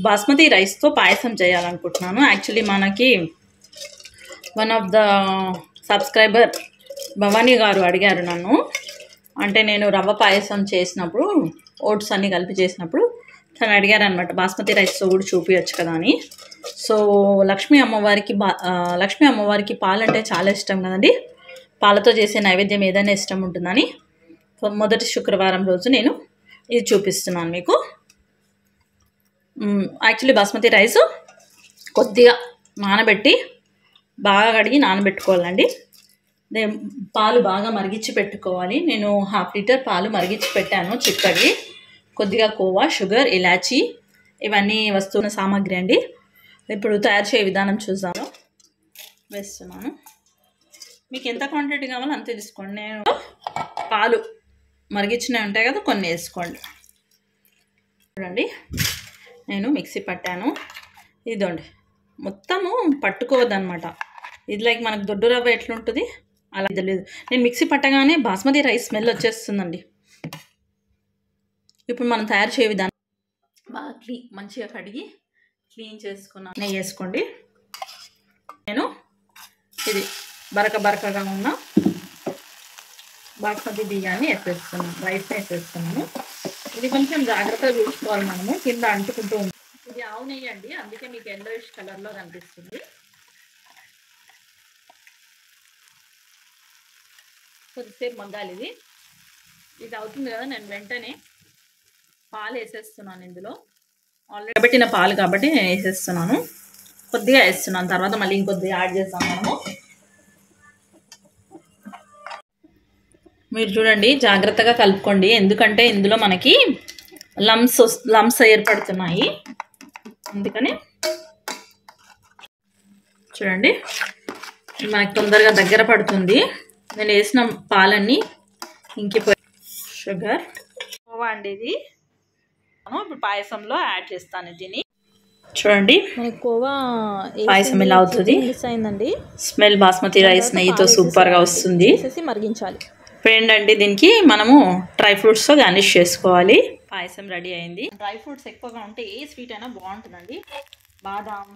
బాస్మతి రైస్తో పాయసం చేయాలనుకుంటున్నాను. యాక్చువల్లీ మనకి one of the subscriber Bhavani గారు అడిగారు నన్ను. అంటే నేను రవ్వ పాయసం చేసినప్పుడు ఓట్స్ అన్నీ కలిపి చేసినప్పుడు తను అడిగారు అనమాట, బాస్మతి రైస్తో కూడా చూపించచ్చు కదా అని. సో లక్ష్మీ అమ్మవారికి పాలంటే చాలా ఇష్టం కదండి. పాలతో చేసే నైవేద్యం ఏదైనా ఇష్టం ఉంటుందని మొదటి శుక్రవారం రోజు నేను ఇది చూపిస్తున్నాను మీకు. యాక్చువల్లీ బాస్మతి రైస్ కొద్దిగా నానబెట్టి బాగా కడిగి నానబెట్టుకోవాలండి. పాలు బాగా మరిగించి పెట్టుకోవాలి. నేను 1/2 లీటర్ పాలు మరిగించి పెట్టాను చిక్కడి. కొద్దిగా కోవా, షుగర్, ఇలాచీ ఇవన్నీ వస్తున్న సామాగ్రి అండి. ఇప్పుడు తయారు చేయ విధానం చూద్దాము. వేస్తున్నాను. మీకు ఎంత క్వాంటిటీ కావాలో అంతే తీసుకోండి. నేను పాలు మరిగించినవి ఉంటాయి కదా, కొన్ని వేసుకోండి. చూడండి, నేను మిక్సీ పట్టాను. ఇదండి, మొత్తము పట్టుకోవద్దనమాట. ఇది లైక్ మనకు దొడ్డు రవ్వ ఎట్లుంటుంది అలా తెలియదు. నేను మిక్సీ పట్టగానే బాస్మతి రైస్ స్మెల్ వచ్చేస్తుందండి. ఇప్పుడు మనం తయారు చేయ విధానం బాగా మంచిగా కడిగి క్లీన్ చేసుకున్నాను. నెయ్యి వేసుకోండి. నేను ఇది బరకగా ఉన్న బాస్మతి బియ్యాన్ని వేసేస్తున్నాను, రైస్ వేసేస్తున్నాను. ఇది కొంచెం జాగ్రత్తగా చూసుకోవాలి మనము, కింద అంటుకుంటూ ఉంటుంది. ఇది ఆవు నెయ్యి అండి, అందుకే మీకు ఎల్లోయిష్ కలర్లో కనిపిస్తుంది. కొద్దిసేపు మగ్గాలి. ఇది అవుతుంది కదా, నేను వెంటనే పాలు వేసేస్తున్నాను. ఇందులో ఆల్రెడీ పెట్టిన పాలు కాబట్టి నేను వేసేస్తున్నాను. కొద్దిగా వేస్తున్నాను, తర్వాత మళ్ళీ ఇంకొద్దిగా యాడ్ చేస్తాం మనము. మీరు చూడండి, జాగ్రత్తగా కలుపుకోండి, ఎందుకంటే ఇందులో మనకి లమ్స్ ఏర్పడుతున్నాయి. అందుకని చూడండి, మనకి తొందరగా దగ్గర పడుతుంది. నేను వేసిన పాలన్నీ ఇంకిపోయి షుగర్ కోవా అండి. ఇది ఇప్పుడు పాయసంలో యాడ్ చేస్తాను. దీన్ని చూడండి, కోవా పాయసం ఇలా అవుతుంది. స్మెల్ బాస్మతి రైస్ నెయ్యితో సూపర్గా వస్తుంది. మరిగించాలి. ఫ్రెండ్ అండి, దీనికి మనము డ్రై ఫ్రూట్స్తో గార్నిష్ చేసుకోవాలి. పాయసం రెడీ అయింది. డ్రై ఫ్రూట్స్ ఎక్కువగా ఉంటే ఏ స్వీట్ అయినా బాగుంటుందండి. బాదాం,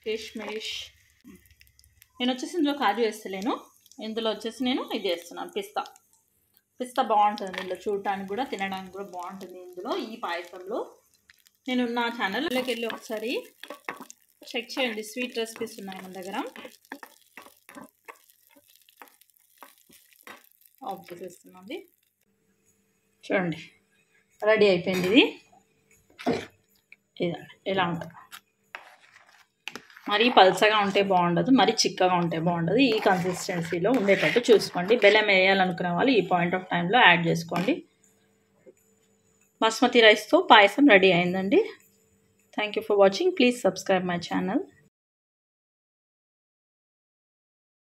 కిష్మిష్. నేను వచ్చేసి ఇందులో కాజు వేస్తలేను. ఇందులో వచ్చేసి నేను ఇది వేస్తున్నాను, పిస్తా బాగుంటుంది. ఇందులో చూడటానికి కూడా తినడానికి కూడా బాగుంటుంది. ఇందులో ఈ పాయసంలో నేను నా ఛానల్లోకి వెళ్ళి ఒకసారి చెక్ చేయండి. స్వీట్ రెసిపీస్ ఉన్నాయి మన దగ్గర. ఆఫ్ చేసేస్తున్నాండి. చూడండి, రెడీ అయిపోయింది. ఇది ఇదండి, ఇలా ఉంటుంది. మరీ పల్చగా ఉంటే బాగుండదు, మరీ చిక్కగా ఉంటే బాగుండదు. ఈ కన్సిస్టెన్సీలో ఉండేటట్టు చూసుకోండి. బెల్లం వేయాలనుకునే వాళ్ళు ఈ పాయింట్ ఆఫ్ టైంలో యాడ్ చేసుకోండి. బాస్మతి రైస్తో పాయసం రెడీ అయిందండి. Thank you for watching. Please subscribe my channel.